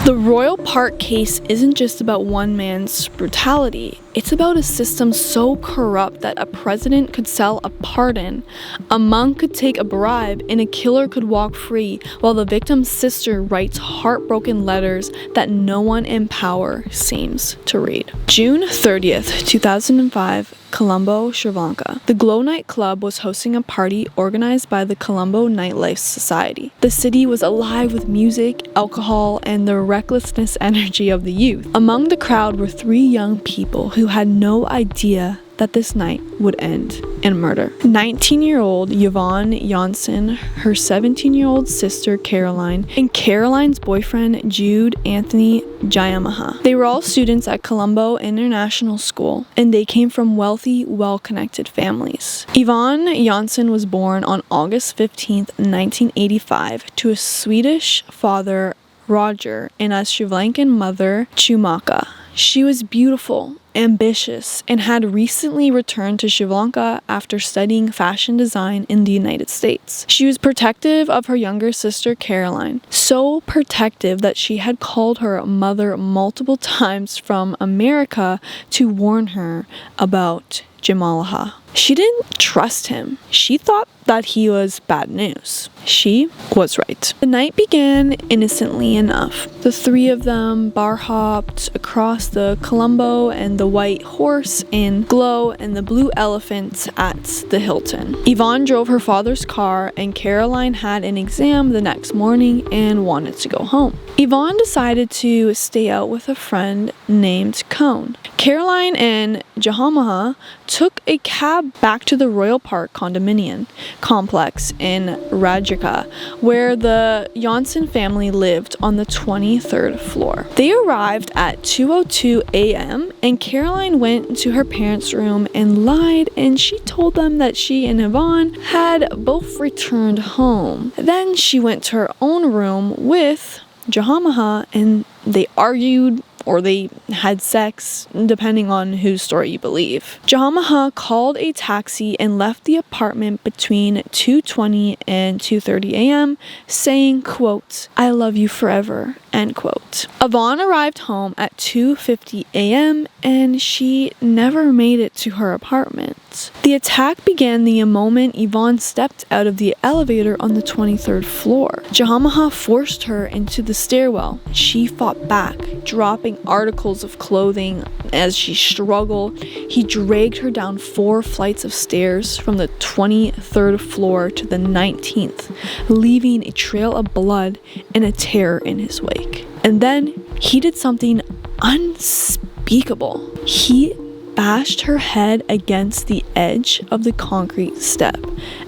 The Royal Park case isn't just about one man's brutality. It's about a system so corrupt that a president could sell a pardon, a monk could take a bribe, and a killer could walk free while the victim's sister writes heartbroken letters that no one in power seems to read. June 30th, 2005, Colombo, Sri Lanka. The Glow Night Club was hosting a party organized by the Colombo Nightlife Society. The city was alive with music, alcohol, and the recklessness energy of the youth. Among the crowd were 3 young people who had no idea that this night would end in murder. 19-year-old Yvonne Janssen, her 17-year-old sister Caroline, and Caroline's boyfriend Jude Anthony Jayamaha. They were all students at Colombo International School, and they came from wealthy, well-connected families. Yvonne Janssen was born on August 15th, 1985, to a Swedish father, Roger, and a Sri Lankan mother, Chumaka. She was beautiful, ambitious, and had recently returned to Sri Lanka after studying fashion design in the United States. She was protective of her younger sister Caroline, so protective that she had called her mother multiple times from America to warn her about Jamalaha. She didn't trust him. She thought that he was bad news. She was right. The night began innocently enough. The 3 of them bar hopped across the Colombo and the White Horse in Glow and the Blue Elephant at the Hilton. Yvonne drove her father's car, and Caroline had an exam the next morning and wanted to go home. Yvonne decided to stay out with a friend named Cone. Caroline and Jahamaha took a cab back to the Royal Park condominium complex in Rajika, where the Janssen family lived on the 23rd floor. They arrived at 2:02 a.m. and Caroline went to her parents' room and lied, and she told them that she and Yvonne had both returned home. Then she went to her own room with Jahamaha, and they argued or they had sex, depending on whose story you believe. Jahamaha called a taxi and left the apartment between 2:20 and 2:30 a.m., saying, quote, "I love you forever," end quote. Yvonne arrived home at 2:50 a.m. and she never made it to her apartment. The attack began the moment Yvonne stepped out of the elevator on the 23rd floor. Jahamaha forced her into the stairwell. She fought back, dropping articles of clothing as she struggled. He dragged her down 4 flights of stairs from the 23rd floor to the 19th, leaving a trail of blood and a tear in his wake. And then he did something unspeakable. He bashed her head against the edge of the concrete step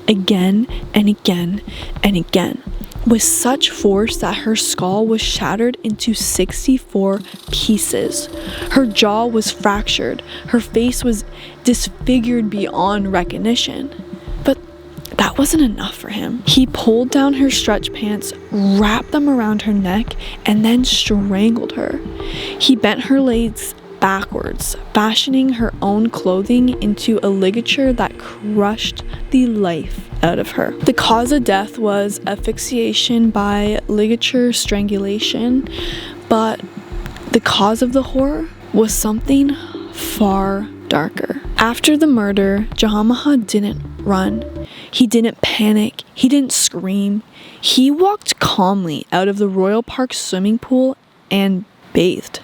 again and again and again, with such force that her skull was shattered into 64 pieces. Her jaw was fractured. Her face was disfigured beyond recognition. But that wasn't enough for him. He pulled down her stretch pants, wrapped them around her neck, and then strangled her. He bent her legs backwards, fashioning her own clothing into a ligature that crushed the life out of her. The cause of death was asphyxiation by ligature strangulation, but the cause of the horror was something far darker. After the murder, Jahamaha didn't run. He didn't panic. He didn't scream. He walked calmly out of the Royal Park swimming pool and bathed.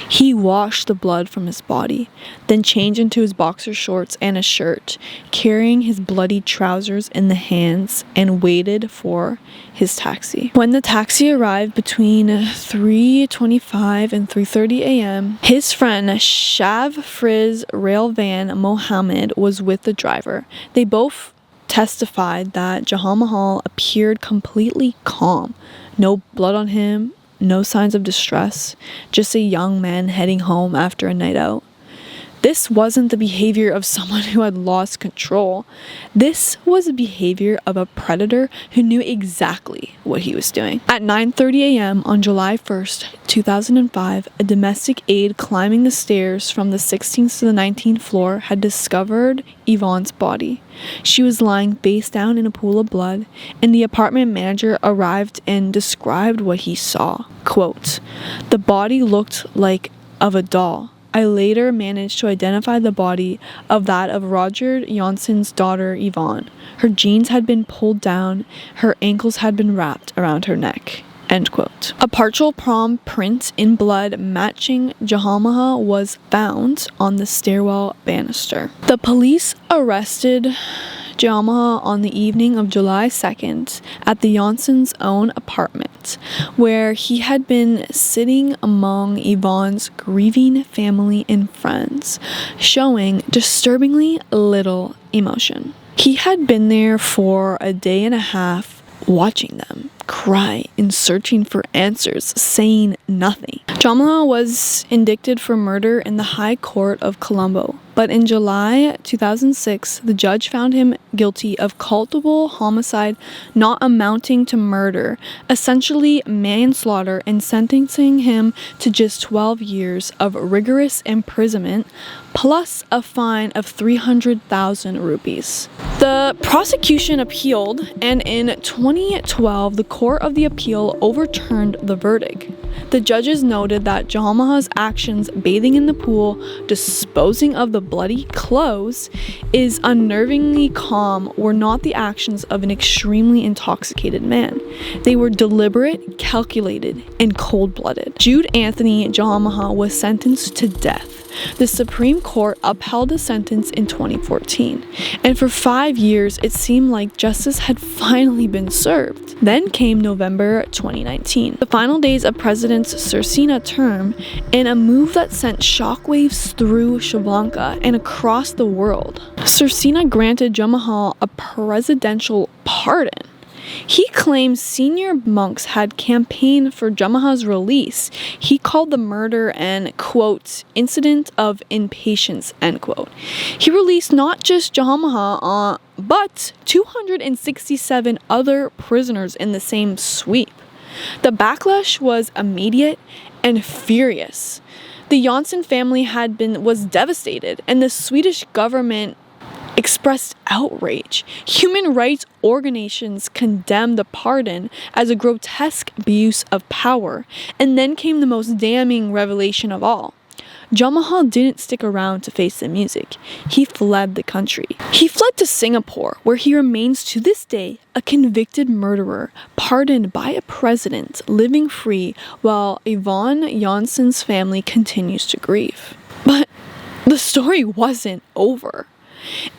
He washed the blood from his body, then changed into his boxer shorts and a shirt, carrying his bloody trousers in the hands, and waited for his taxi. When the taxi arrived between 3:25 and 3:30 a.m., his friend Shav Friz Railvan Mohammed was with the driver. They both testified that Jahamaha appeared completely calm, no blood on him, no signs of distress, just a young man heading home after a night out. This wasn't the behavior of someone who had lost control. This was the behavior of a predator who knew exactly what he was doing. At 9:30 a.m. on July 1st, 2005, a domestic aide climbing the stairs from the 16th to the 19th floor had discovered Yvonne's body. She was lying face down in a pool of blood, and the apartment manager arrived and described what he saw. Quote, "The body looked like of a doll. I later managed to identify the body of that of Roger Janssen's daughter Yvonne. Her jeans had been pulled down, her ankles had been wrapped around her neck." End quote. A partial palm print in blood matching Jalmah was found on the stairwell banister. The police arrested Jalmah on the evening of July 2nd at the Janssen's own apartment, where he had been sitting among Yvonne's grieving family and friends, showing disturbingly little emotion. He had been there for a day and a half, watching them cry and searching for answers, saying nothing. Jalmah was indicted for murder in the High Court of Colombo, but in July 2006, the judge found him guilty of culpable homicide not amounting to murder, essentially manslaughter, and sentencing him to just 12 years of rigorous imprisonment plus a fine of 300,000 rupees. The prosecution appealed, and in 2012, the Court of the Appeal overturned the verdict. The judges noted that Jalmah's actions, bathing in the pool, disposing of the bloody clothes, is unnervingly calm, were not the actions of an extremely intoxicated man. They were deliberate, calculated, and cold-blooded. Jude Anthony Jalmah was sentenced to death. The Supreme Court upheld the sentence in 2014, and for 5 years it seemed like justice had finally been served. Then came November 2019, the final days of President Sirsenia's term, in a move that sent shockwaves through Sri Lanka and across the world. Sirsenia granted Jalmah a presidential pardon. He claims senior monks had campaigned for Jalmah's release. He called the murder an, quote, incident of impatience, end quote. He released not just Jalmah, but 267 other prisoners in the same sweep. The backlash was immediate and furious. The Janssen family was devastated, and the Swedish government expressed outrage. Human rights organizations condemned the pardon as a grotesque abuse of power. And then came the most damning revelation of all. Jalmah didn't stick around to face the music. He fled the country. He fled to Singapore, where he remains to this day a convicted murderer, pardoned by a president, living free, while Yvonne Janssen's family continues to grieve. But the story wasn't over.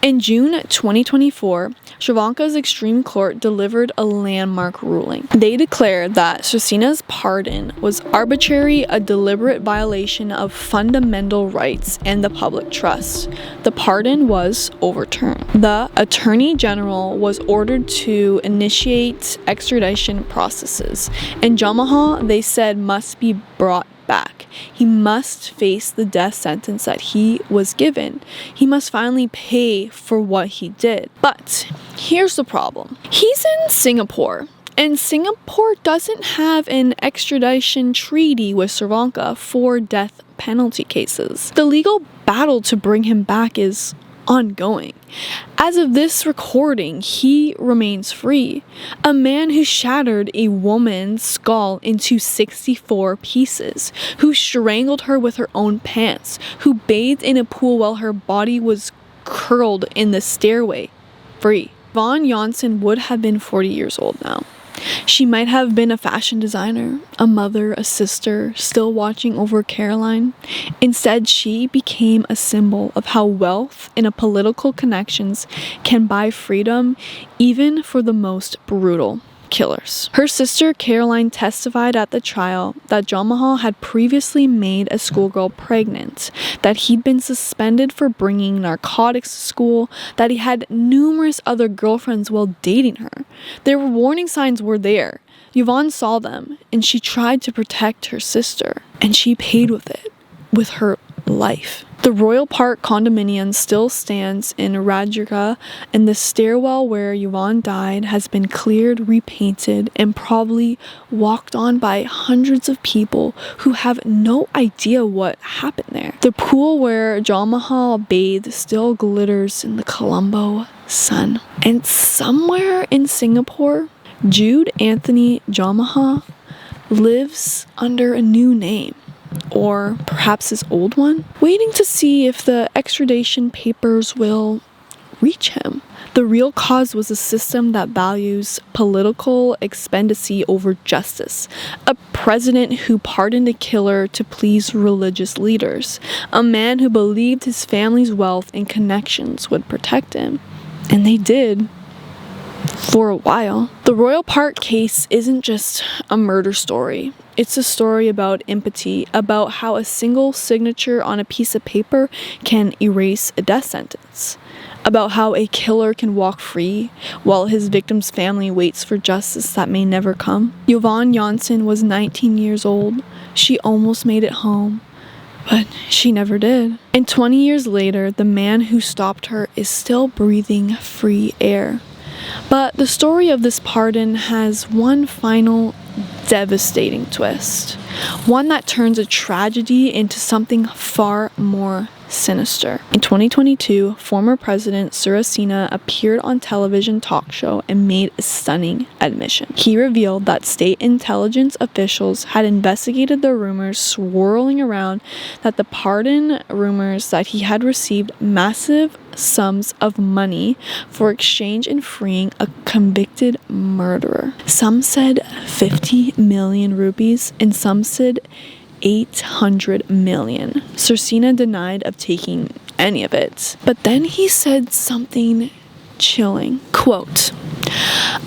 In June 2024, Sri Lanka's Extreme Court delivered a landmark ruling. They declared that Sirsenia's pardon was arbitrary, a deliberate violation of fundamental rights and the public trust. The pardon was overturned. The Attorney General was ordered to initiate extradition processes, and Jalmah, they said, must be brought back. He must face the death sentence that he was given. He must finally pay for what he did. But here's the problem. He's in Singapore, and Singapore doesn't have an extradition treaty with Sri Lanka for death penalty cases. The legal battle to bring him back is ongoing. As of this recording, he remains free. A man who shattered a woman's skull into 64 pieces, who strangled her with her own pants, who bathed in a pool while her body was curled in the stairway, free. Yvonne Janssen would have been 40 years old now. She might have been a fashion designer, a mother, a sister, still watching over Caroline. Instead, she became a symbol of how wealth and political connections can buy freedom, even for the most brutal killers. Her sister Caroline testified at the trial that Jalmah had previously made a schoolgirl pregnant, that he'd been suspended for bringing narcotics to school, that he had numerous other girlfriends while dating her. Their warning signs were there. Yvonne saw them, and she tried to protect her sister, and she paid with it, with her life. The Royal Park condominium still stands in Radjika, and the stairwell where Yvonne died has been cleared, repainted, and probably walked on by hundreds of people who have no idea what happened there. The pool where Jawaharlal bathed still glitters in the Colombo sun. And somewhere in Singapore, Jude Anthony Jawaharlal lives under a new name, or perhaps his old one, waiting to see if the extradition papers will reach him. The real cause was a system that values political expediency over justice, a president who pardoned a killer to please religious leaders, a man who believed his family's wealth and connections would protect him. And they did. For a while. The Royal Park case isn't just a murder story. It's a story about empathy, about how a single signature on a piece of paper can erase a death sentence, about how a killer can walk free while his victim's family waits for justice that may never come. Yvonne Janssen was 19 years old. She almost made it home, but she never did. And 20 years later, the man who stopped her is still breathing free air. But the story of this pardon has one final devastating twist, one that turns a tragedy into something far more sinister. In 2022, former President Sirisena appeared on television talk show and made a stunning admission. He revealed that state intelligence officials had investigated the rumors swirling around that the pardon rumors that he had received massive sums of money for exchange in freeing a convicted murderer. Some said 50 million rupees and some said 800 million. Sirisena denied of taking any of it. But then he said something chilling. Quote,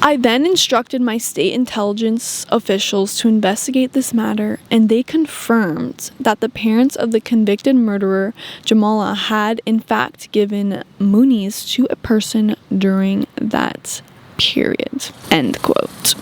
"I then instructed my state intelligence officials to investigate this matter, and they confirmed that the parents of the convicted murderer, Jamala, had in fact given monies to a person during that period." End quote.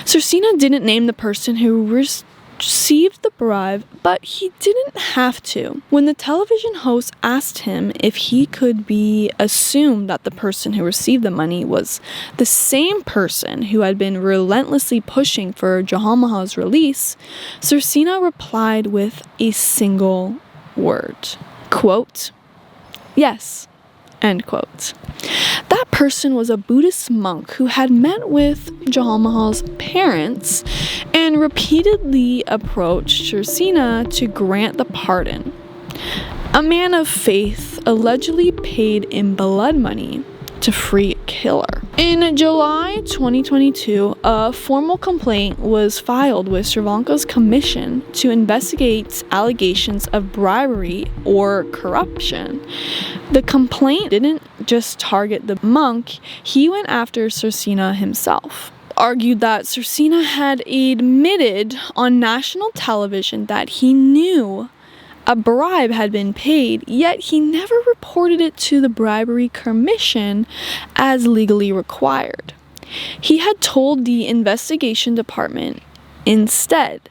Sirisena didn't name the person who received the bribe, but he didn't have to. When the television host asked him if he could be assumed that the person who received the money was the same person who had been relentlessly pushing for Jawaharlal's release, Sirisena replied with a single word. Quote, "Yes." End quote. That person was a Buddhist monk who had met with Jawaharlal's parents and repeatedly approached Sirisena to grant the pardon. A man of faith allegedly paid in blood money to free a killer. In July 2022, a formal complaint was filed with Sri Lanka's commission to investigate allegations of bribery or corruption. The complaint didn't just target the monk, he went after Sirisena himself. Argued that Sirisena had admitted on national television that he knew a bribe had been paid, yet he never reported it to the bribery commission as legally required. He had told the investigation department instead,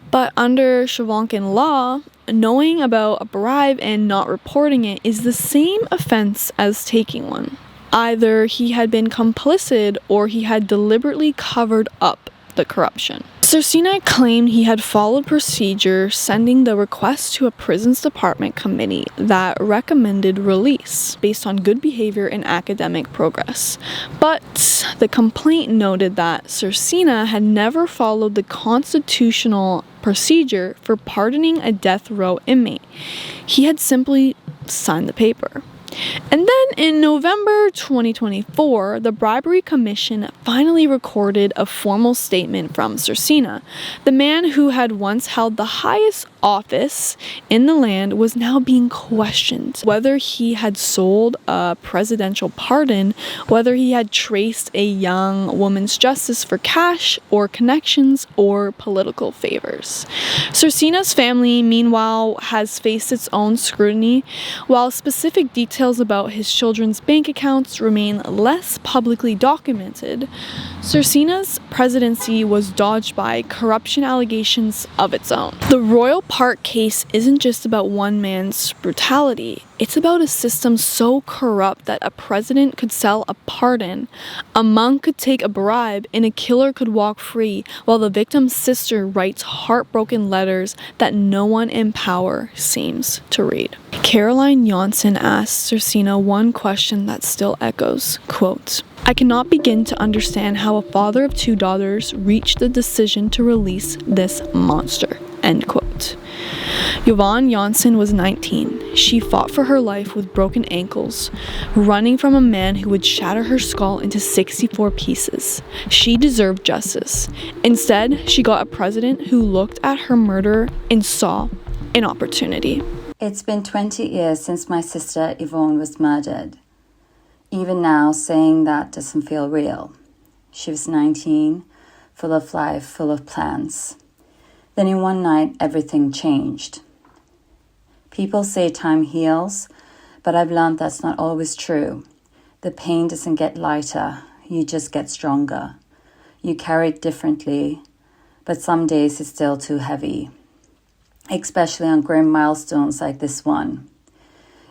but under Sri Lankan law, knowing about a bribe and not reporting it is the same offense as taking one. Either he had been complicit or he had deliberately covered up the corruption. Sirisena claimed he had followed procedure, sending the request to a prisons department committee that recommended release based on good behavior and academic progress. But the complaint noted that Sirisena had never followed the constitutional procedure for pardoning a death row inmate. He had simply signed the paper. And then in November 2024, the Bribery Commission finally recorded a formal statement from Sirisena. The man who had once held the highest office in the land was now being questioned whether he had sold a presidential pardon, whether he had traced a young woman's justice for cash or connections or political favors. Sirisena's family, meanwhile, has faced its own scrutiny. While specific details details about his children's bank accounts remain less publicly documented, Cersina's presidency was dogged by corruption allegations of its own. The Royal Park case isn't just about one man's brutality. It's about a system so corrupt that a president could sell a pardon, a monk could take a bribe, and a killer could walk free, while the victim's sister writes heartbroken letters that no one in power seems to read. Caroline Johnson asks Cersina one question that still echoes, quote, "I cannot begin to understand how a father of 2 daughters reached the decision to release this monster," end quote. Yvonne Janssen was 19. She fought for her life with broken ankles, running from a man who would shatter her skull into 64 pieces. She deserved justice. Instead, she got a president who looked at her murderer and saw an opportunity. It's been 20 years since my sister Yvonne was murdered. Even now, saying that doesn't feel real. She was 19, full of life, full of plans. Then in one night, everything changed. People say time heals, but I've learned that's not always true. The pain doesn't get lighter, you just get stronger. You carry it differently, but some days it's still too heavy, especially on grim milestones like this one.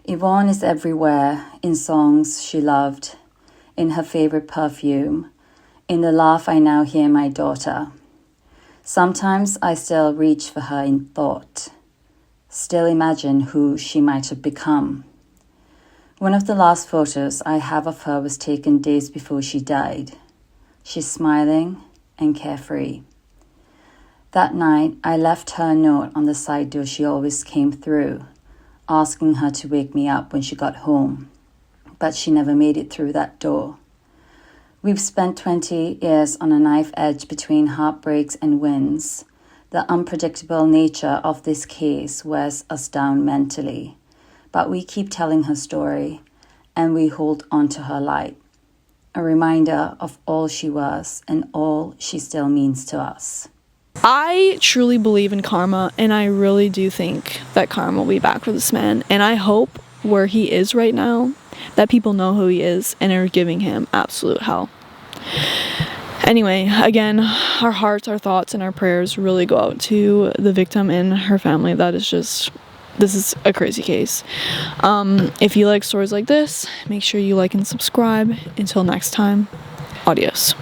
Yvonne is everywhere, in songs she loved, in her favorite perfume, in the laugh I now hear my daughter. Sometimes I still reach for her in thought, still imagine who she might have become. One of the last photos I have of her was taken days before she died. She's smiling and carefree. That night, I left her a note on the side door she always came through, asking her to wake me up when she got home, but she never made it through that door. We've spent 20 years on a knife edge between heartbreaks and wins. The unpredictable nature of this case wears us down mentally, but we keep telling her story and we hold on to her light, a reminder of all she was and all she still means to us. I truly believe in karma, and I really do think that karma will be back for this man, and I hope where he is right now that people know who he is and are giving him absolute hell. Anyway, again, our hearts, our thoughts, and our prayers really go out to the victim and her family. This is a crazy case. If you like stories like this, make sure you like and subscribe. Until next time, adios.